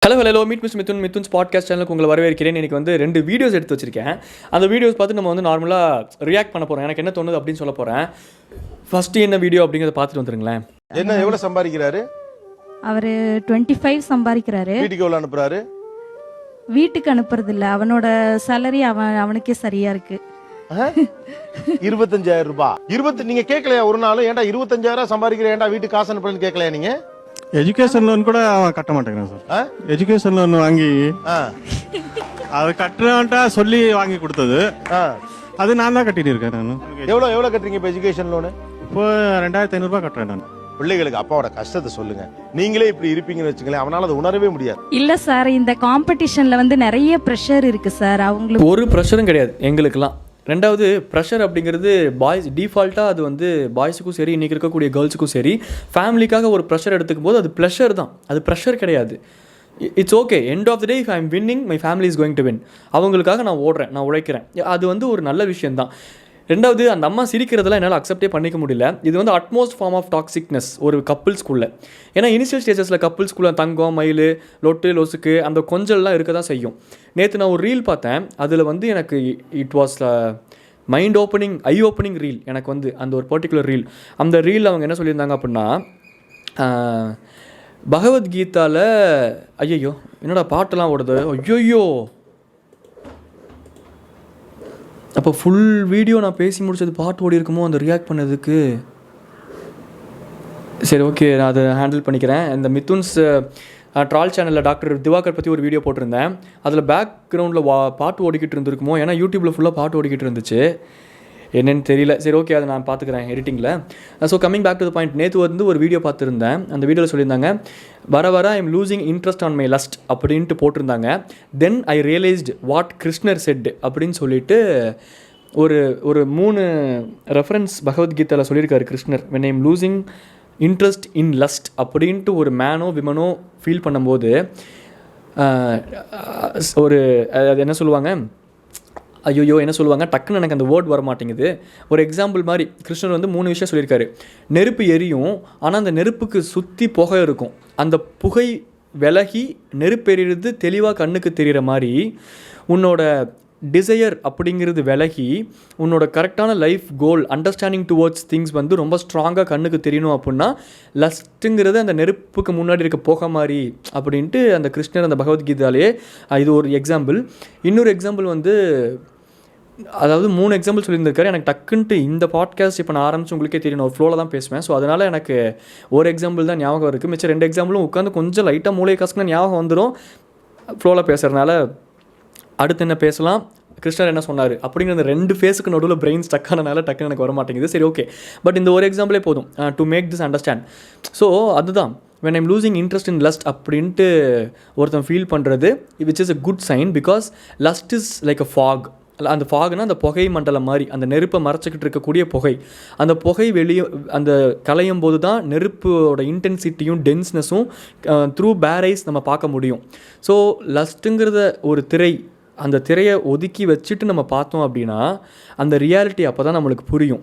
Hello meet மித்துன்ஸ் podcast சேனலுக்கு உங்களை வரவேற்கிறேன். எனக்கு வந்து 2 வீடியோஸ் எடுத்து வச்சிருக்கேன். அந்த வீடியோஸ் பார்த்து நம்ம வந்து நார்மலாக ரியாக்ட் பண்ண போகிறோம். எனக்கு என்ன தோணுது அப்படின்னு சொல்ல போகிறேன். ஃபஸ்ட்டு என்ன வீடியோ அப்படிங்கிறத பார்த்துட்டு வந்துருங்களேன். என்ன எவ்வளோ சம்பாதிக்கிறாரு? அவர் 25 சம்பாதிக்கிறாரு. வீட்டுக்கு எவ்வளோ அனுப்புறாரு? வீட்டுக்கு அனுப்புறது இல்ல, அவனோட சேலரி அவனுக்கே சரியா இருக்கு. 25,000 ரூபாய். நீங்க கேட்கலையா ஒரு நாள்? ஏன்டா 25,000 சம்பாதிக்கிற, ஏன்டா வீட்டுக்கு காசு அனுப்புறேன்னு கேட்கலையா நீங்க? எஜுகேஷன் லோன் கூட அவன் கட்ட மாட்டேங்கிறான் சார். எஜுகேஷன் லோன் வாங்கி அது கட்டுறவன்ட்டா சொல்லி வாங்கி கொடுத்தது, அது நான் தான் கட்டிட்டு இருக்கேன். நான் எவ்வளோ கட்டுறீங்க இப்போ எஜுகேஷன் லோனு? இப்போ 2,500 ரூபாய் கட்டுறேன் நான். பிள்ளைகளுக்கு அப்பாவோட கஷ்டத்தை சொல்லுங்க. நீங்களே இப்படி இருப்பீங்கன்னு வச்சுங்களேன், அவனால அதை உணரவே முடியாது. இல்ல சார், இந்த காம்படிஷன்ல வந்து நிறைய ப்ரெஷர் இருக்கு சார். அவங்களுக்கு ஒரு ப்ரெஷரும் கிடையாது எங்களுக்கெல்லாம். ரெண்டாவது, ப்ரெஷர் அப்படிங்கிறது பாய்ஸ் டிஃபால்ட்டாக அது வந்து பாய்ஸுக்கும் சரி, இன்றைக்கி இருக்கக்கூடிய கேர்ள்ஸுக்கும் சரி, ஃபேமிலிக்காக ஒரு ப்ரெஷர் எடுத்துக்கும் போது அது ப்ளஷர் தான், அது ப்ரெஷர் கிடையாது. It's okay. End of the day if I am winning, my family is going to win. அவங்களுக்காக நான் ஓடுறேன், நான் உழைக்கிறேன். அது வந்து ஒரு நல்ல விஷயந்தான். ரெண்டாவது, அந்த அம்மா சிரிக்கிறதெல்லாம் என்னால் அக்செப்டே பண்ணிக்க முடியல. இது வந்து அட்மோஸ்ட் ஃபார்ம் ஆஃப் டாக்ஸிக்னஸ் ஒரு கப்புள்ஸ்குள்ளே. ஏன்னா இனிஷியல் ஸ்டேஜஸில் கப்புள்ஸ்குள்ளே தங்கம், மயில், லொட்டு, லொசுக்கு அந்த கொஞ்சல்லாம் இருக்க தான் செய்யும். நேற்று நான் ஒரு ரீல் பார்த்தேன். அதில் வந்து எனக்கு it was mind opening, I opening reel. எனக்கு வந்து அந்த ஒரு பர்டிகுலர் ரீல், அந்த ரீல் அவங்க என்ன சொல்லியிருந்தாங்க அப்படின்னா, பகவத்கீதாவில் ஐயோ என்னோட பாட்டெல்லாம் ஓடுது, ஐயோயோ. அப்போ ஃபுல் வீடியோ நான் பேசி முடிச்சது பாட்டு ஓடி இருக்குமோ அந்த ரியாக்ட் பண்ணதுக்கு. சரி, ஓகே, நான் அதை ஹேண்டில் பண்ணிக்கிறேன். இந்த மித்துன்ஸ் ட்ரால் சேனலில் டாக்டர் திவாகர் பற்றி ஒரு வீடியோ போட்டிருந்தேன். அதில் பேக்ரவுண்டில் பாட்டு ஓடிக்கிட்டு இருந்திருக்குமோ, ஏன்னா யூடியூப்பில் ஃபுல்லாக பாட்டு ஓடிக்கிட்டு இருந்துச்சு, என்னென்னு தெரியல. சரி, ஓகே, அதை நான் பார்த்துக்கிறேன் எடிட்டிங்கில். So coming back to the point, நேற்று வந்து ஒரு வீடியோ பார்த்துருந்தேன். அந்த வீடியோவில் சொல்லியிருந்தாங்க, வர I am losing interest on my lust அப்படின்ட்டு போட்டிருந்தாங்க. தென் ஐ ரியலைஸ்டு வாட் கிருஷ்ணர் செட் அப்படின்னு சொல்லிட்டு ஒரு 3 ரெஃபரன்ஸ் பகவத்கீதாவில் சொல்லியிருக்காரு கிருஷ்ணர். When I am losing interest in lust அப்படின்ட்டு ஒரு மேனோ விமனோ ஃபீல் பண்ணும்போது அது என்ன சொல்லுவாங்க, ஐயோ என்ன சொல்லுவாங்க, டக்குன்னு எனக்கு அந்த வேர்ட் வர மாட்டேங்குது. ஒரு எக்ஸாம்பிள் மாதிரி கிருஷ்ணர் வந்து 3 விஷயம் சொல்லியிருக்காரு. நெருப்பு எரியும், ஆனால் அந்த நெருப்புக்கு சுற்றி புகை இருக்கும். அந்த புகை விலகி நெருப்பு எரியுறது தெளிவாக கண்ணுக்கு தெரிகிற மாதிரி, உன்னோட டிசையர் அப்படிங்கிறது விலகி உன்னோட கரெக்டான லைஃப் கோல், அண்டர்ஸ்டாண்டிங் டுவர்ட்ஸ் திங்ஸ் வந்து ரொம்ப ஸ்ட்ராங்காக கண்ணுக்கு தெரியணும் அப்படின்னா லஸ்ட்டுங்கிறது அந்த நெருப்புக்கு முன்னாடி இருக்க போக மாதிரி அப்படின்ட்டு அந்த கிருஷ்ணர் அந்த பகவத்கீதாலே இது ஒரு எக்ஸாம்பிள். இன்னொரு எக்ஸாம்பிள் வந்து, அதாவது 3 எக்ஸாம்பிள் சொல்லியிருந்திருக்காரு. எனக்கு டக்குன்ட்டு இந்த பாட்காஸ்ட் இப்போ நான் ஆரம்பிச்சு உங்களுக்கே தெரியும், ஒரு ஃப்ளோவில் தான் பேசுவேன். ஸோ அதனால் எனக்கு ஒரு எக்ஸாம்பிள் தான் ஞாபகம் இருக்குது. மிச்சம் 2 எக்ஸாம்பிளும் உட்காந்து கொஞ்சம் லைட்டாக மூளையை காசுக்குன்னா ஞாபகம் வந்துடும். ஃப்ளோவில் பேசுகிறதுனால அடுத்து என்ன பேசலாம், கிருஷ்ணர் என்ன சொன்னார் அப்படிங்கிற அந்த 2 ஃபேஸுக்கு நடுவில் பிரெயின் ஸ்டக் ஆனனால டக்குன்னு எனக்கு வர மாட்டேங்குது. சரி, ஓகே, பட் இந்த ஒரு எக்ஸாம்பிளே போதும் to make this understand. So அதுதான் when I'm losing interest in lust அப்படின்ட்டு ஒருத்தன் ஃபீல் பண்ணுறது, which is a good sign, because lust is like a fog. அந்த ஃபாக்னா அந்த புகை மண்டலம் மாதிரி, அந்த நெருப்பை மறைச்சிக்கிட்டு இருக்கக்கூடிய புகை. அந்த புகை வெளியே அந்த கலையும் போது தான் நெருப்போட இன்டென்சிட்டியும் டென்ஸ்னஸும் த்ரூ பேர் ஐஸ் நம்ம பார்க்க முடியும். ஸோ லஸ்ட்டுங்கிறத ஒரு திரை, அந்த திரையை ஒதுக்கி வச்சுட்டு நம்ம பார்த்தோம் அப்படின்னா அந்த ரியாலிட்டி அப்போ தான் நம்மளுக்கு புரியும்.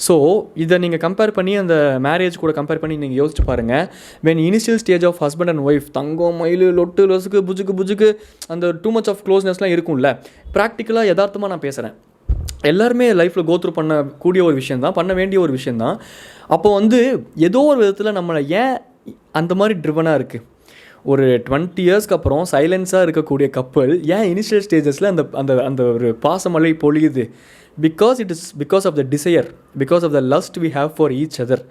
ஸோ இதை நீங்கள் கம்பேர் பண்ணி அந்த மேரேஜ் கூட கம்பேர் பண்ணி நீங்கள் யோசிச்சு பாருங்கள். When initial stage of husband and wife, தங்கம், மயில், லொட்டு, லொசுக்கு, புஜுக்கு அந்த டூ மச் ஆஃப் க்ளோஸ்னஸ்லாம் இருக்கும்ல. ப்ராக்டிக்கலாக யதார்த்தமாக நான் பேசுகிறேன். எல்லாருமே லைஃப்பில் கோத்ரூ பண்ணக்கூடிய ஒரு விஷயந்தான், பண்ண வேண்டிய ஒரு விஷயந்தான். அப்போ வந்து ஏதோ ஒரு விதத்தில் நம்மளை ஏன் அந்த மாதிரி ட்ரிவனாக இருக்குது, ஒரு 20 இயர்ஸ்க்கு அப்புறம் சைலன்ஸாக இருக்கக்கூடிய கப்பல் ஏன் இனிஷியல் ஸ்டேஜஸில் அந்த அந்த அந்த ஒரு பாசமழை பொழியுது? Because of the desire, because of the lust we have for each other.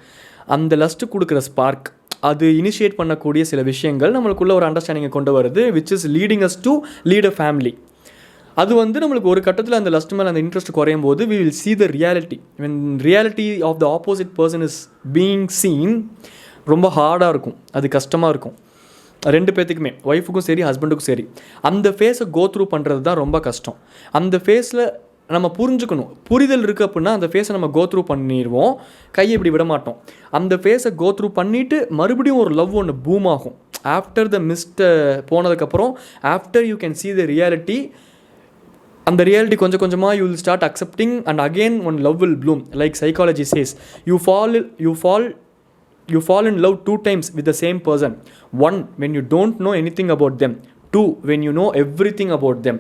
அந்த லஸ்ட்டு கொடுக்குற ஸ்பார்க், அது இனிஷியேட் பண்ணக்கூடிய சில விஷயங்கள் நம்மளுக்குள்ள ஒரு அண்டர்ஸ்டாண்டிங்கை கொண்டு வருது, which is leading us to lead a family. அது வந்து நம்மளுக்கு ஒரு கட்டத்தில் அந்த லஸ்ட் மேலே அந்த இன்ட்ரெஸ்ட் குறையும் போது we will see the reality. when reality of the opposite person is being seen, ரொம்ப ஹார்டாக இருக்கும், அது கஷ்டமாக இருக்கும் 2 பேத்துக்குமே, ஒய்ஃபுக்கும் சரி ஹஸ்பண்டுக்கும் சரி. அந்த ஃபேஸை கோத்ரூ பண்ணுறது தான் ரொம்ப கஷ்டம். அந்த ஃபேஸில் நம்ம புரிஞ்சுக்கணும், புரிதல் இருக்குது அப்படின்னா அந்த ஃபேஸை நம்ம கோத்ரூ பண்ணிடுவோம், கையை இப்படி விட மாட்டோம். அந்த ஃபேஸை கோத்ரூ பண்ணிவிட்டு மறுபடியும் ஒரு லவ் ஒன்று பூம் ஆகும். ஆஃப்டர் த மிஸ்ட் போனதுக்கப்புறம், after you can see the reality, அந்த ரியாலிட்டி கொஞ்சம் கொஞ்சமாக you will start accepting, and again one love will bloom. Like psychology says, you fall you fall in love 2 times with the same person. 1 when you don't know anything about them, 2 when you know everything about them.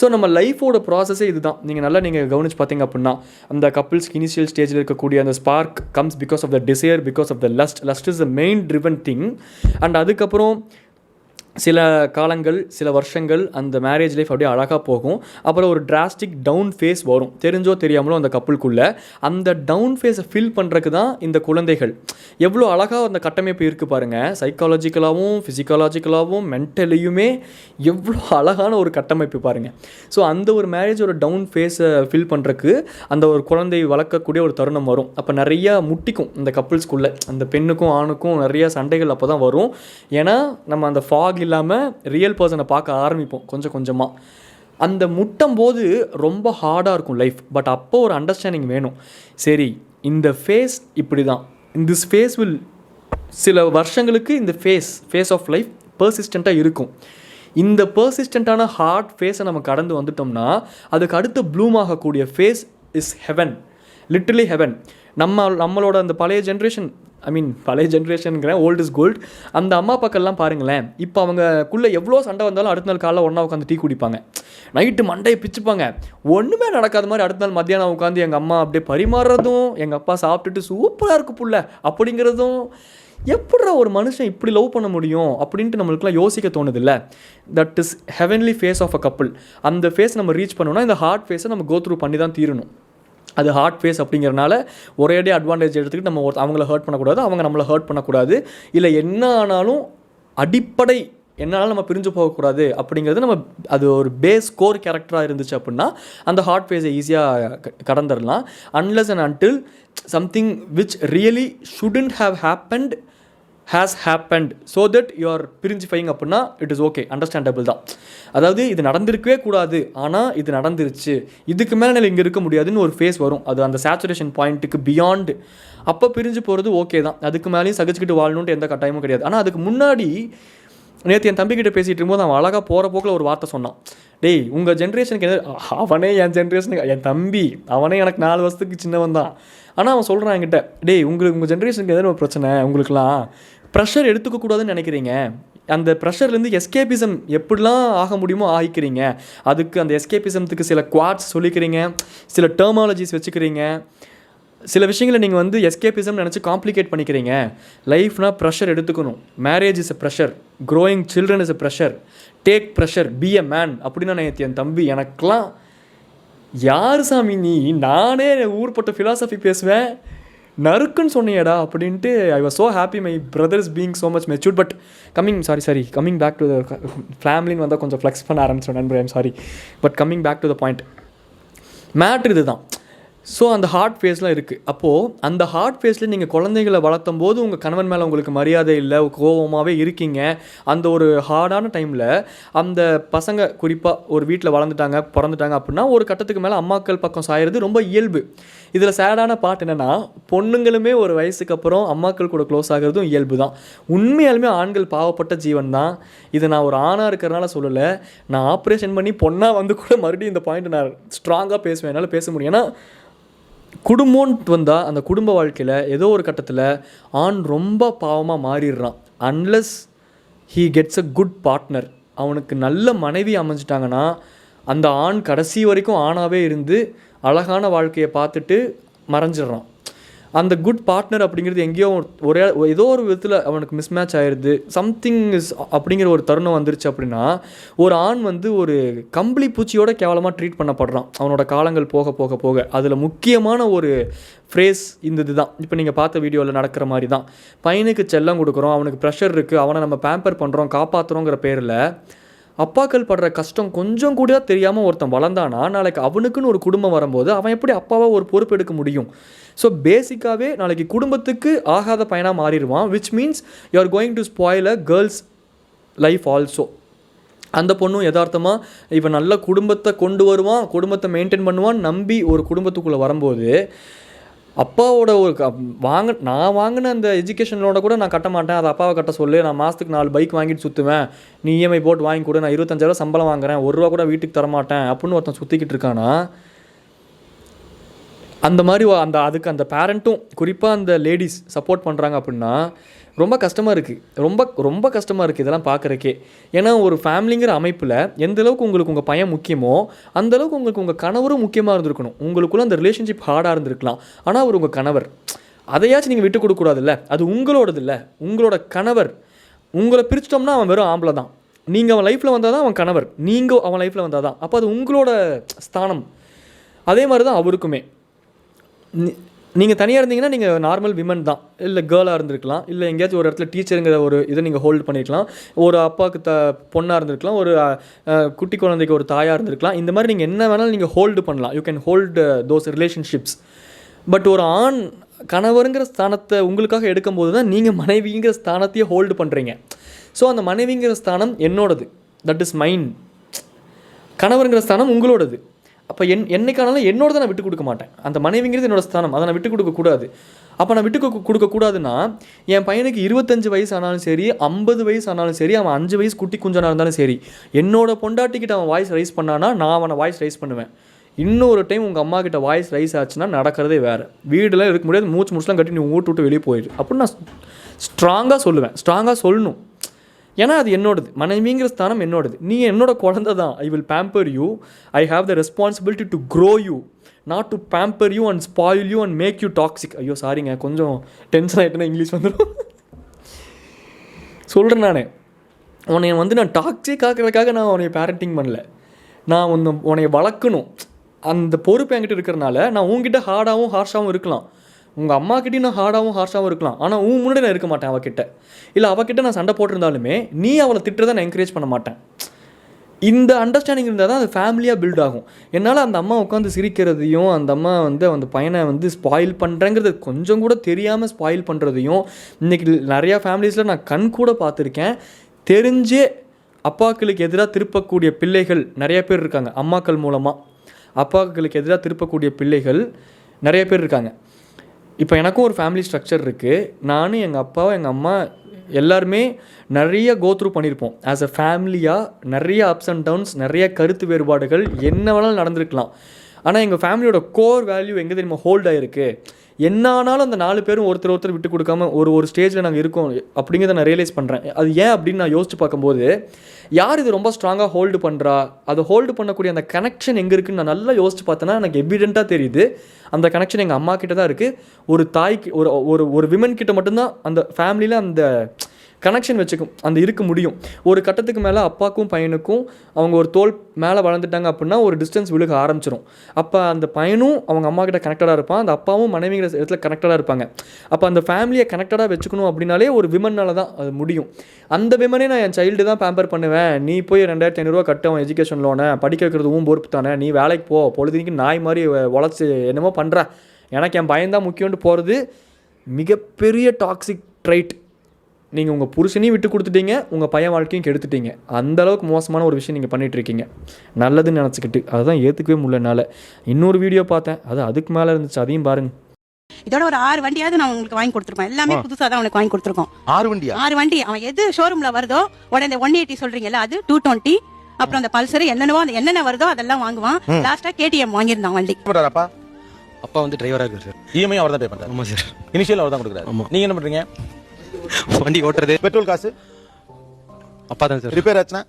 So நம்ம லைஃபோட ப்ராசஸே இதுதான். நீங்கள் கவனிச்சு பார்த்தீங்க அப்படின்னா அந்த கப்பிள்ஸ்க்கு initial ஸ்டேஜில் இருக்கக்கூடிய அந்த spark comes because of the desire, because of the lust is the main driven thing. And அதுக்கப்புறம் சில காலங்கள், சில வருஷங்கள் அந்த மேரேஜ் லைஃப் அப்படியே அழகாக போகும். அப்புறம் ஒரு டிராஸ்டிக் டவுன் ஃபேஸ் வரும், தெரிஞ்சோ தெரியாமலோ அந்த கப்புளுக்குள்ளே. அந்த டவுன் ஃபேஸை ஃபில் பண்ணுறதுக்கு தான் இந்த குழந்தைகள். எவ்வளோ அழகாக அந்த கட்டமைப்பு இருக்குது பாருங்கள். சைக்காலஜிக்கலாகவும் ஃபிசிக்காலஜிக்கலாகவும் மென்டலியுமே எவ்வளோ அழகான ஒரு கட்டமைப்பு பாருங்கள். ஸோ அந்த ஒரு மேரேஜோட டவுன் ஃபேஸை ஃபில் பண்ணுறதுக்கு அந்த ஒரு குழந்தை வளர்க்கக்கூடிய ஒரு தருணம் வரும். அப்போ நிறையா முட்டிக்கும் இந்த கப்புள்ஸ்குள்ளே, அந்த பெண்ணுக்கும் ஆணுக்கும் நிறையா சண்டைகள் அப்போ தான் வரும். ஏன்னா நம்ம அந்த ஃபாக் இல்லாமல் ரியல் பர்சனை பார்க்க ஆரம்பிப்போம் கொஞ்சம் கொஞ்சமாக. அந்த முட்டும் போது ரொம்ப ஹார்டாக இருக்கும் லைஃப். பட் அப்போ ஒரு அண்டர்ஸ்டாண்டிங் வேணும். சரி, இந்த ஃபேஸ் இப்படி தான், திஸ் ஃபேஸ் வில் சில வருஷங்களுக்கு இந்த ஃபேஸ் ஆஃப் லைஃப் பர்சிஸ்டண்ட்டாக இருக்கும். இந்த பர்சிஸ்டண்ட்டான ஹார்ட் ஃபேஸை நம்ம கடந்து வந்துட்டோம்னா அதுக்கு அடுத்து ப்ளூம் ஆகக்கூடிய phase is heaven, literally heaven. நம்மளோட அந்த பழைய ஜென்ரேஷனுங்கிறேன், ஓல்ட் இஸ் கோல்ட். அந்த அம்மா அப்பாக்கெல்லாம் பாருங்களேன், இப்போ அவங்கக்குள்ளே எவ்வளோ சண்டை வந்தாலும் அடுத்த நாள் காலைல ஒன்றா உட்காந்து டீ குடிப்பாங்க, நைட்டு மண்டையை பிச்சுப்பாங்க, ஒன்றுமே நடக்காத மாதிரி அடுத்த நாள் மத்தியானம் உட்காந்து எங்கள் அம்மா அப்படியே பரிமாறுறதும், எங்கள் அப்பா சாப்பிட்டுட்டு சூப்பராக இருக்கு புள்ள அப்படிங்கிறதும். எப்படா ஒரு மனுஷன் இப்படி லவ் பண்ண முடியும் அப்படின்ட்டு நம்மளுக்குலாம் யோசிக்க தோணுதில்ல. That is heavenly phase of a couple. அந்த ஃபேஸ் நம்ம ரீச் பண்ணோம்னா இந்த ஹார்ட் ஃபேஸை நம்ம கோ த்ரூ பண்ணி தான் தீரணும். அது ஹார்ட் ஃபேஸ் அப்படிங்கிறனால ஒரேடியாக அட்வான்டேஜ் எடுத்துக்கிட்டு நம்ம அவங்கள ஹர்ட் பண்ணக்கூடாது, அவங்க நம்மளை ஹர்ட் பண்ணக்கூடாது. இல்லை என்ன ஆனாலும் அடிப்படை என்னாலும் நம்ம பிரிஞ்சு போகக்கூடாது அப்படிங்கிறது நம்ம அது ஒரு பேஸ் கோர் கேரக்டராக இருந்துச்சு அப்படின்னா அந்த ஹார்ட் ஃபேஸை ஈஸியாக கடந்துடலாம். Unless and until something which really shouldn't have happened has happened so that you are பிரிஞ்சிஃபைங் அப்படின்னா இட் இஸ் ஓகே, அண்டர்ஸ்டாண்டபிள் தான். அதாவது இது நடந்திருக்கவே கூடாது, ஆனால் இது நடந்துருச்சு, இதுக்கு மேலே நான் இங்கே இருக்க முடியாதுன்னு ஒரு ஃபேஸ் வரும். அது அந்த சேச்சுரேஷன் பாயிண்ட்டுக்கு பியாண்டு அப்போ பிரிஞ்சு போகிறது ஓகே தான். அதுக்கு மேலேயும் சகிச்சுக்கிட்டு வாழணுன்ட்டு எந்த கட்டாயமும் கிடையாது. ஆனால் அதுக்கு முன்னாடி நேற்று என் தம்பிக்கிட்ட பேசிகிட்டு இருக்கும்போது அவன் அழகாக போகிற போக்கில் ஒரு வார்த்தை சொன்னான். டேய், உங்கள் ஜென்ரேஷனுக்கு அவனே என் ஜென்ரேஷனுக்கு என் தம்பி, அவனே எனக்கு 4 வருஷத்துக்கு சின்னவன் தான். ஆனால் அவன் சொல்கிறான் என்கிட்ட, டேய் உங்கள் ஜென்ரேஷனுக்கு எதாவது ஒரு பிரச்சனை, உங்களுக்குலாம் ப்ரெஷர் எடுத்துக்கக்கூடாதுன்னு நினைக்கிறீங்க, அந்த ப்ரெஷர்லேருந்து எஸ்கேபிசம் எப்படிலாம் ஆக முடியுமோ ஆகிக்கிறீங்க, அதுக்கு அந்த எஸ்கேபிசத்துக்கு சில குவாட்ஸ் சொல்லிக்கிறீங்க, சில டெர்மாலஜிஸ் வச்சுக்கிறீங்க, சில விஷயங்களை நீங்கள் எஸ்கேபிசம் நினச்சி காம்ப்ளிகேட் பண்ணிக்கிறீங்க. லைஃப்னால் ப்ரெஷர் எடுத்துக்கணும். Marriage is a pressure, growing children is a pressure, take pressure, B a man அப்படின்னா நான் என் தம்பி எனக்கெலாம் யார் சாமி நீ, நானே ஊர்பட்ட ஃபிலாசபி பேசுவேன், நறுக்குன்னு சொன்னியடா அப்படின்ட்டு. I was so happy my brother is being so much matured. But coming back to the ஃபேமிலின்னு வந்தால் கொஞ்சம் ஃப்ளெக்ஸ் பண்ண ஆரம்பிச்சோம் நண்பர், I'm sorry. But coming back to the point, matter இது தான். ஸோ அந்த ஹார்ட் ஃபேஸ்லாம் இருக்குது. அப்போது அந்த ஹார்ட் ஃபேஸில் நீங்கள் குழந்தைகளை வளர்த்தும் போது உங்கள் கணவன் மேலே உங்களுக்கு மரியாதை இல்லை, கோபமாகவே இருக்கீங்க. அந்த ஒரு ஹார்டான டைமில் அந்த பசங்க குறிப்பாக ஒரு வீட்டில் பிறந்துட்டாங்க அப்படின்னா ஒரு கட்டத்துக்கு மேலே அம்மாக்கள் பக்கம் சாயிறது ரொம்ப இயல்பு. இதில் சேடான பார்ட் என்னென்னா, பொண்ணுங்களுமே ஒரு வயசுக்கு அப்புறம் அம்மாக்கள் கூட க்ளோஸ் ஆகிறதும் இயல்பு தான். உண்மையாலுமே ஆண்கள் பாவப்பட்ட ஜீவன் தான். இதை நான் ஒரு ஆணாக இருக்கிறனால சொல்லலை, நான் ஆப்ரேஷன் பண்ணி பொண்ணாக கூட மறுபடியும் இந்த பாயிண்ட் நான் ஸ்ட்ராங்காக பேசுவேன், என்னால் பேச முடியும். ஏன்னா குடும்பம்னு வந்தால் அந்த குடும்ப வாழ்க்கையில் ஏதோ ஒரு கட்டத்தில் ஆண் ரொம்ப பாவமாக மாறிடுறான். Unless he gets a good partner, அவனுக்கு நல்ல மனைவி அமைஞ்சிட்டாங்கன்னா அந்த ஆண் கடைசி வரைக்கும் ஆணாகவே இருந்து அழகான வாழ்க்கையை பார்த்துட்டு மறைஞ்சிடுறான். அந்த குட் பார்ட்னர் அப்படிங்கிறது எங்கேயோ ஏதோ ஒரு விதத்தில் அவனுக்கு மிஸ்மேட்ச் ஆயிடுது, சம்திங் இஸ் அப்படிங்கிற ஒரு தருணம் வந்துருச்சு அப்படின்னா ஒரு ஆண் ஒரு கம்பளி பூச்சியோட கேவலமாக ட்ரீட் பண்ணப்படுறான் அவனோட காலங்கள் போக போக போக. அதில் முக்கியமான ஒரு ஃப்ரேஸ் இந்த இதுதான். இப்போ நீங்கள் பார்த்த வீடியோவில் நடக்கிற மாதிரி தான். பையனுக்கு செல்லம் கொடுக்குறோம், அவனுக்கு ப்ரெஷர் இருக்குது, அவனை நம்ம பேம்பர் பண்ணுறோம், காப்பாற்றுறோங்கிற பேரில் அப்பாக்கள் படுற கஷ்டம் கொஞ்சம் கூட தெரியாமல் ஒருத்தன் வளர்ந்தானா நாளைக்கு அவனுக்குன்னு ஒரு குடும்பம் வரும்போது அவன் எப்படி அப்பாவாக ஒரு பொறுப்பு எடுக்க முடியும்? ஸோ பேசிக்காகவே நாளைக்கு குடும்பத்துக்கு ஆகாத பையனாக மாறிடுவான். Which means you are going to spoil a girl's life also. அந்த பொண்ணும் யதார்த்தமாக இவன் நல்ல குடும்பத்தை கொண்டு வருவான், குடும்பத்தை மெயின்டைன் பண்ணுவான் நம்பி ஒரு குடும்பத்துக்குள்ளே வரும்போது அப்பாவோட ஒரு நான் வாங்கின அந்த எஜுகேஷன் லோனை கூட நான் கட்ட மாட்டேன், அதை அப்பாவை கட்ட சொல்லு, நான் மாதத்துக்கு 4 பைக் வாங்கிட்டு சுற்றுவேன், நீ இஎம்ஐ போட்டு வாங்கி கொடு, நான் 25,000 சம்பளம் வாங்குறேன், 1 ரூபா கூட வீட்டுக்கு தரமாட்டேன் அப்படின்னு ஒருத்தன் சுற்றிக்கிட்டு இருக்கானா அந்த மாதிரி அதுக்கு அந்த பேரண்ட்டும் குறிப்பாக அந்த லேடிஸ் சப்போர்ட் பண்ணுறாங்க அப்படின்னா ரொம்ப கஷ்டமாக இருக்குது, ரொம்ப ரொம்ப கஷ்டமாக இருக்குது இதெல்லாம் பார்க்குறக்கே. ஏன்னா ஒரு ஃபேமிலிங்கிற அமைப்பில் எந்தளவுக்கு உங்களுக்கு உங்கள் பையன் முக்கியமோ அந்தளவுக்கு உங்களுக்கு உங்கள் கணவரும் முக்கியமாக இருந்திருக்கணும். உங்களுக்குள்ளே அந்த ரிலேஷன்ஷிப் ஹார்டாக இருந்திருக்கலாம், ஆனால் அவர் உங்கள் கணவர், அதையாச்சும் நீங்கள் விட்டு கொடுக்கக்கூடாதுல்ல. அது உங்களோடது இல்லை, உங்களோட கணவர். உங்களை பிரிச்சிட்டோம்னா அவன் வெறும் ஆம்பளை தான். நீங்கள் அவன் லைஃப்பில் வந்தால் தான் அவன் கணவர், நீங்கள் அவன் லைஃப்பில் வந்தால் தான். அப்போ அது உங்களோட ஸ்தானம். அதே மாதிரி தான் அவருக்குமே. நீங்கள் தனியாக இருந்தீங்கன்னா நீங்கள் நார்மல் விமன் தான், இல்லை கேர்ளாக இருந்திருக்கலாம், இல்லை எங்கேயாச்சும் ஒரு இடத்துல டீச்சருங்கிற ஒரு இதை நீங்கள் ஹோல்டு பண்ணியிருக்கலாம், ஒரு அப்பாவுக்கு பொண்ணாக இருந்திருக்கலாம், ஒரு குட்டி குழந்தைக்கு ஒரு தாயாக இருந்திருக்கலாம். இந்த மாதிரி நீங்கள் என்ன வேணாலும் நீங்கள் ஹோல்டு பண்ணலாம். You can hold those relationships. But ஒரு ஆண் கணவருங்கிற ஸ்தானத்தை உங்களுக்காக எடுக்கும்போது தான் நீங்கள் மனைவிங்கிற ஸ்தானத்தையே ஹோல்டு பண்ணுறீங்க. ஸோ அந்த மனைவிங்கிற ஸ்தானம் என்னோடது, தட் இஸ் மைண்ட். கணவருங்கிற ஸ்தானம் உங்களோடது. அப்போ என்னைக்கானாலும் என்னோட தான் நான் விட்டு கொடுக்க மாட்டேன். அந்த மனைவிங்கிறது என்னோட ஸ்தானம், அதை நான் விட்டு கொடுக்கக்கூடாது. அப்போ நான் விட்டு கொடுக்கக்கூடாதுன்னா என் பையனுக்கு 25 வயசு ஆனாலும் சரி, 50 வயசு ஆனாலும் சரி, அவன் 5 வயசு குட்டி குஞ்சனாக இருந்தாலும் சரி, என்னோட பொண்டாட்டிக்கிட்ட அவன் வாய்ஸ் ரைஸ் பண்ணானா நான் அவனை வாய்ஸ் ரைஸ் பண்ணுவேன். இன்னொரு டைம் உங்கள் அம்மா கிட்ட வாய்ஸ் ரைஸ் ஆச்சுன்னா நடக்கிறதே வேறு. வீடெலாம் இருக்க முடியாது, மூச்சுலாம் கட்டி நீ விட்டு வெளியே போயிடு அப்படின்னு நான் ஸ்ட்ராங்காக சொல்லுவேன். ஸ்ட்ராங்காக சொல்லணும். ஏன்னா அது என்னோடது, மனைவிங்கிற ஸ்தானம் என்னோடது. நீ என்னோட குழந்தை தான். I will pamper you. I have the responsibility to grow you, not to pamper you and spoil you and make you toxic. ஐயோ சாரிங்க, கொஞ்சம் டென்ஷன் ஆகிட்டேன்னா இங்கிலீஷ் வந்துடும். சொல்கிறேன் உன்னை நான் டாக்ஸிக் ஆக்கிறதுக்காக நான் உன்னை பேரண்டிங் பண்ணல. நான் உன்னை வளர்க்கணும். அந்த பொறுப்பு என்கிட்ட இருக்கிறனால நான் உங்ககிட்ட ஹார்டாகவும் ஹார்ஷாகவும் இருக்கலாம், உங்கள் அம்மாக்கிட்டையும் நான் ஹார்டாகவும் ஹார்ஷாகவும் இருக்கலாம். ஆனால் முன்னாடி நான் இருக்க மாட்டேன் அவகிட்ட. இல்லை அவகிட்ட நான் சண்டை போட்டிருந்தாலுமே நீ அவளை திட்டுறதை நான் என்கரேஜ் பண்ண மாட்டேன். இந்த அண்டர்ஸ்டாண்டிங் இருந்தால் தான் அது ஃபேமிலியாக பில்ட் ஆகும். என்னால் அந்த அம்மா உட்காந்து சிரிக்கிறதையும், அந்த அம்மா அந்த பையனை ஸ்பாயில் பண்ணுறேங்கிறது கொஞ்சம் கூட தெரியாமல் ஸ்பாயில் பண்ணுறதையும் இன்றைக்கி நிறையா ஃபேமிலிஸில் நான் கண் கூட பார்த்துருக்கேன். தெரிஞ்சே அப்பாக்களுக்கு எதிராக திருப்பக்கூடிய பிள்ளைகள் நிறைய பேர் இருக்காங்க. அம்மாக்கள் மூலமாக அப்பாக்களுக்கு எதிராக திருப்பக்கூடிய பிள்ளைகள் நிறைய பேர் இருக்காங்க. இப்போ எனக்கும் ஒரு ஃபேமிலி ஸ்ட்ரக்சர் இருக்குது. நானும் எங்கள் அப்பாவும் எங்கள் அம்மா எல்லாருமே நிறைய கோத்ரூ பண்ணியிருப்போம். ஆஸ் அ ஃபேமிலியாக நிறைய அப்ஸ் அண்ட் டவுன்ஸ், நிறைய கருத்து வேறுபாடுகள் என்ன வேணாலும் நடந்திருக்கலாம். ஆனால் எங்கள் ஃபேமிலியோட கோர் வேல்யூ எங்கே தெரியுமா ஹோல்ட் ஆகிருக்கு. என்ன ஆனாலும் அந்த 4 பேரும் ஒருத்தர் விட்டு கொடுக்காம ஒரு ஸ்டேஜில் நாங்கள் இருக்கோம் அப்படிங்கிறத நான் ரியலைஸ் பண்ணுறேன். அது ஏன் அப்படின்னு நான் யோசிச்சு பார்க்கும்போது, யார் இது ரொம்ப ஸ்ட்ராங்காக ஹோல்டு பண்ணுறா, அதை ஹோல்டு பண்ணக்கூடிய அந்த கனெக்ஷன் எங்கே இருக்குன்னு நான் நல்லா யோசிச்சு பார்த்தேன்னா எனக்கு எவிடெண்ட்டாக தெரியுது. அந்த கனெக்ஷன் எங்கள் அம்மா கிட்ட தான் இருக்குது. ஒரு தாய்க்கு ஒரு விமன் கிட்ட மட்டும்தான் அந்த ஃபேமிலியில் அந்த கனெக்ஷன் வச்சுக்கும், அந்த இருக்க முடியும். ஒரு கட்டத்துக்கு மேலே அப்பாவுக்கும் பையனுக்கும் அவங்க ஒரு தோல் மேலே வளர்ந்துட்டாங்க அப்படின்னா ஒரு டிஸ்டன்ஸ் விழுக ஆரம்பிச்சிடும். அப்போ அந்த பையனும் அவங்க அம்மா கிட்ட கனெக்டடாக இருப்பான், அந்த அப்பாவும் மனைவிங்கிற இடத்துல கனெக்டடாக இருப்பாங்க. அப்போ அந்த ஃபேமிலியை கனெக்டடாக வச்சுக்கணும் அப்படின்னாலே ஒரு விமனால் தான் அது முடியும். அந்த விமனே நான் என் சைல்டு தான் பேம்பர் பண்ணுவேன். நீ போய் 2500 கட்ட அவன் எஜுகேஷன் லோனை படிக்க வைக்கிறதுவும் பொறுப்பு தானே, நீ வேலைக்கு போ, பொழுதுக்கு நாய் மாதிரி உழைச்சி என்னமோ பண்ணுற, எனக்கு என் பையன்தான் முக்கியம்னு போகிறது மிகப்பெரிய டாக்ஸிக் ட்ரைட். நீங்கள் உங்கள் புருஷனையும் விட்டு கொடுத்துட்டீங்க, உங்கள் பையன் வாழ்க்கையும் கெடுத்துட்டீங்க. அந்தளவுக்கு மோசமான ஒரு விஷயம் நீங்கள் பண்ணிகிட்ருக்கீங்க, நல்லதுன்னு நினச்சிக்கிட்டு. அதுதான் ஏற்றுக்கவே முடியலனால. இன்னொரு வீடியோ பார்த்தேன், அதுக்கு மேலே இருந்துச்சு, அதையும் பாருங்க. இதோட ஒரு 6 வண்டியாவது நான் உங்களுக்கு வாங்கி கொடுத்துருப்பேன். எல்லாமே புதுசாக தான் உனக்கு வாங்கி கொடுத்துருக்கோம். 6 வண்டி அவன் எது ஷோரூமில் வருதோ உடனே 180 சொல்கிறீங்கல்ல, அது 220, அப்புறம் அந்த பல்சர் என்னென்ன வருதோ அதெல்லாம் வாங்குவான். லாஸ்ட்டாக KTM வாங்கியிருந்தான் வண்டி. அப்பா டிரைவரா இருக்கு சார். இஎம்ஐ அவர் தான் பே பண்றாரு. ஆமா சார். இனிஷியல் அவர் தான் கொடுக்குறாரு. நீங்க என்ன பண்றீங்க? வண்டி ஓட்டுறது. பெட்ரோல் காசு அப்பா தான் சார். ரிப்பேர் ஆச்சுன்னா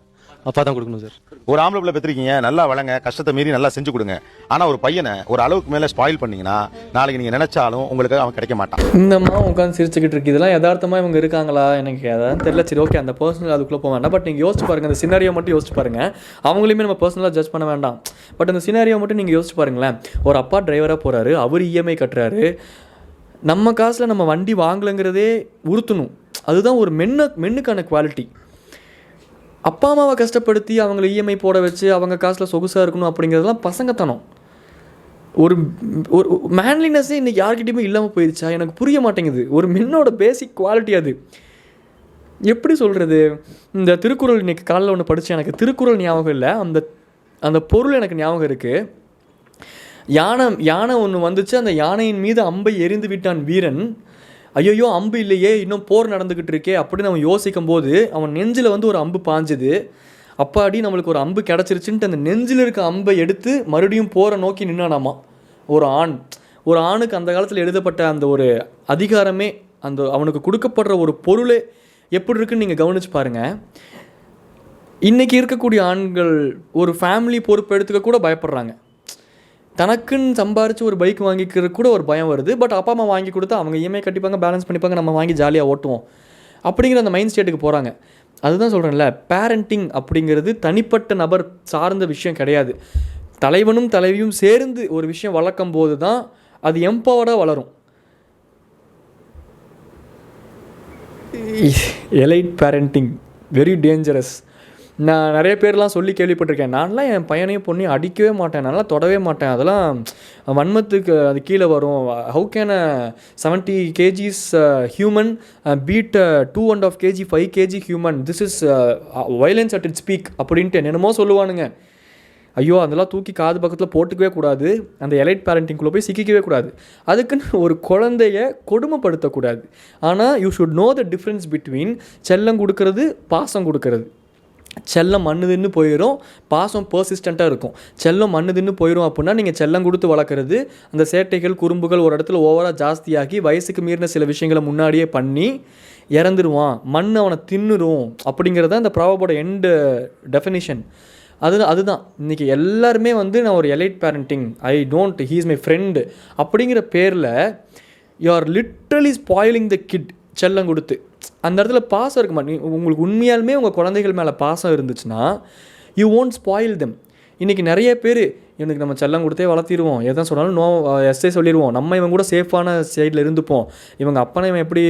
அப்பா தான் கொடுக்கணும் சார். ஒரு ஆம்பளை பிள்ளை பெற்றிருக்கீங்க, நல்லா வளங்க, கஷ்டத்தை மீறி நல்லா செஞ்சு கொடுங்க. ஆனா ஒரு பையனை ஒரு அளவுக்கு மேல ஸ்பாயில் பண்ணீங்கன்னா நாளைக்கு நீங்க நினைச்சாலும் உங்களுக்கு அவன் கிடைக்க மாட்டான். இந்த அம்மா உட்காந்து சிரிச்சுக்கிட்டு இருக்கு. இதெல்லாம் யதார்த்தமா இவங்க இருக்காங்களா எனக்கு அதான் தெரியல. சரி ஓகே, அந்த பர்சனல் அதுக்குள்ளே போக வேண்டாம். பட் நீங்கள் யோசிச்சு பாருங்க, அந்த சினாரியோ மட்டும் யோசிச்சு பாருங்க. அவங்களையுமே நம்ம பர்சனலாக ஜட்ஜ் பண்ண வேண்டாம். பட் அந்த சினாரியோ மட்டும் நீங்கள் யோசிச்சு பாருங்களேன். ஒரு அப்பா டிரைவராக போகிறாரு, அவர் இஎம்ஐ கட்டுறாரு. நம்ம காசில் நம்ம வண்டி வாங்கலைங்கிறதே உறுத்தணும். அதுதான் ஒரு மென்னுக்கான குவாலிட்டி. அப்பா அம்மாவை கஷ்டப்படுத்தி அவங்கள இஎம்ஐ போட வச்சு அவங்க காசில் சொகுசாக இருக்கணும் அப்படிங்கிறதுலாம் பசங்கத்தனம். ஒரு ஒரு மேன்லினஸ்ஸே இன்றைக்கி யார்கிட்டையுமே இல்லாமல் போயிடுச்சா எனக்கு புரிய மாட்டேங்குது. ஒரு மென்னோட பேசிக் குவாலிட்டி அது. எப்படி சொல்கிறது, இந்த திருக்குறள் இன்றைக்கி காலையில் ஒன்று படித்தேன், எனக்கு திருக்குறள் ஞாபகம் இல்லை, அந்த பொருள் எனக்கு ஞாபகம் இருக்குது. யானை ஒன்று வந்துச்சு, அந்த யானையின் மீது அம்பை எறிந்து விட்டான் வீரன். ஐயோ அம்பு இல்லையே, இன்னும் போர் நடந்துக்கிட்டு இருக்கே அப்படின்னு அவன் யோசிக்கும் போது அவன் நெஞ்சில் ஒரு அம்பு பாஞ்சுது. அப்பாடி நம்மளுக்கு ஒரு அம்பு கிடச்சிருச்சுன்ட்டு அந்த நெஞ்சில் இருக்க அம்பை எடுத்து மறுபடியும் போரை நோக்கி நின்னானாமா. ஒரு ஆண் ஒரு ஆணுக்கு அந்த காலத்தில் எழுதப்பட்ட அந்த ஒரு அதிகாரமே, அந்த அவனுக்கு கொடுக்கப்படுற ஒரு பொருளே எப்படி இருக்குன்னு நீங்கள் கவனிச்சு பாருங்கள். இன்றைக்கி இருக்கக்கூடிய ஆண்கள் ஒரு ஃபேமிலி பொறுப்பு எடுத்துக்க கூட பயப்படுறாங்க. தனக்குன்னு சம்பாரித்து ஒரு பைக் வாங்கிக்கிறது கூட ஒரு பயம் வருது. பட் அப்பா அம்மா வாங்கி கொடுத்தா அவங்க இஎம்ஐ கட்டிப்பாங்க, பேலன்ஸ் பண்ணிப்பாங்க, நம்ம வாங்கி ஜாலியாக ஓட்டுவோம் அப்படிங்கிற அந்த மைண்ட் ஸ்டேட்டுக்கு போகிறாங்க. அதுதான் சொல்கிறேன்ல, பேரண்டிங் அப்படிங்கிறது தனிப்பட்ட நபர் சார்ந்த விஷயம் கிடையாது. தலைவனும் தலைவியும் சேர்ந்து ஒரு விஷயம் வளர்க்கும் போது தான் அது எம்பவர்டாக வளரும். Elite parenting very dangerous. நான் நிறைய பேர்லாம் சொல்லி கேள்விப்பட்டிருக்கேன். நான்லாம் என் பையனையும் பொண்ணையும் அடிக்கவே மாட்டேன், நல்லா தொடவே மாட்டேன், அதெல்லாம் வன்மத்துக்கு அது கீழே வரும். How can 70 kgs human beat 2.5 kg 5 kg human, this is violence at its peak அப்படின்ட்டு என்னென்னமோ சொல்லுவானுங்க. ஐயோ, அதெல்லாம் தூக்கி காது பக்கத்தில் போட்டுக்கவே கூடாது, அந்த எலைட் பேரண்டிங்குள்ளே போய் சிக்கிக்கவே கூடாது. அதுக்குன்னு ஒரு குழந்தைய கொடுமைப்படுத்தக்கூடாது. ஆனால் you should know the difference between செல்லம் கொடுக்கறது, பாசம் கொடுக்கறது. செல்லம் மண்ணுதுன்னு போயிடும், பாசம் பர்சிஸ்டண்ட்டாக இருக்கும். செல்லம் மண்ணுதுன்னு போயிடும் அப்படின்னா நீங்கள் செல்லம் கொடுத்து வளர்க்குறது, அந்த சேட்டைகள் குறும்புகள் ஒரு இடத்துல ஓவராக ஜாஸ்தியாகி வயசுக்கு மீறின சில விஷயங்களை முன்னாடியே பண்ணி இறந்துருவான், மண் அவனை தின்னுரும் அப்படிங்கிறது தான் இந்த ப்ராபோட எண்டு டெஃபினிஷன். அதுதான் இன்றைக்கி எல்லாருமே வந்து நான் ஒரு elite parenting, I don't, he is my friend அப்படிங்கிற பேரில் you are literally spoiling the kid. செல்லம் கொடுத்து அந்த இடத்துல பாசம் இருக்க மாட்டேங்க. உங்களுக்கு உண்மையாலுமே உங்கள் குழந்தைகள் மேலே பாசம் இருந்துச்சுன்னா யூ ஓன்ட் ஸ்பாயில் தெம். இன்றைக்கி நிறைய பேர் இவனுக்கு நம்ம செல்லம் கொடுத்தே வளர்த்திடுவோம், எதான் சொன்னாலும் நோ எஸ்ஸே சொல்லிடுவோம், நம்ம இவன் கூட சேஃபான சைடில் இருந்துப்போம், இவங்க அப்பனை இவன் எப்படி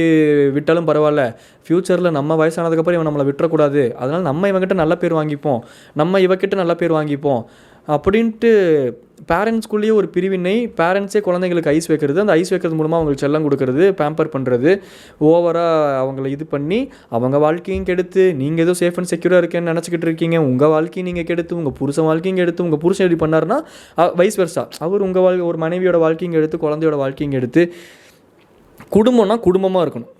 விட்டாலும் பரவாயில்ல, ஃப்யூச்சரில் நம்ம வயசானதுக்கப்புறம் இவன் நம்மளை விட்டுறக்கூடாது, அதனால் நம்ம இவங்கிட்ட நல்ல பேர் வாங்கிப்போம், நம்ம இவக்கிட்ட நல்ல பேர் வாங்கிப்போம் அப்படின்ட்டு பேரண்ட்ஸ்குள்ளேயே ஒரு பிரிவினை. பேரண்ட்ஸே குழந்தைங்களுக்கு ஐஸ் வைக்கிறது, அந்த ஐஸ் வைக்கிறது மூலமாக அவங்களுக்கு செல்லம் கொடுக்கறது, பேம்பர் பண்ணுறது, ஓவராக அவங்கள இது பண்ணி அவங்க வாழ்க்கையும் கெடுத்து, நீங்கள் ஏதோ சேஃப் அண்ட் செக்யூராக இருக்கேன்னு நினச்சிக்கிட்டு இருக்கீங்க, உங்கள் வாழ்க்கையும் நீங்கள் கெடுத்து, உங்கள் புருஷன் வாழ்க்கையும் கெடுத்து, உங்கள் புருஷன் எப்படி பண்ணார்னா வைஸ் வெர்சா அவர் உங்கள் வாழ்க்கை, ஒரு மனைவியோட வாழ்க்கையும் எடுத்து, குழந்தையோட வாழ்க்கையும் எடுத்து. குடும்பம்னா குடும்பமாக இருக்கணும்.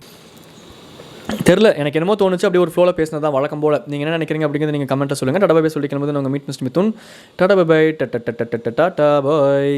தெரில, எனக்கு என்னமோ தோணுச்சு, அப்படியே ஒரு ஃப்ளோவில் பேசினது தான் வழக்கம் போல். நீங்கள் என்ன நினைக்கிறீங்க அப்படிங்கிறது நீங்கள் கமெண்ட்டில் சொல்லுங்கள். டாடா பை சொல்லிக்கும் போது நாங்கள் meet mister Mithun. Tata bye, tata பாய்.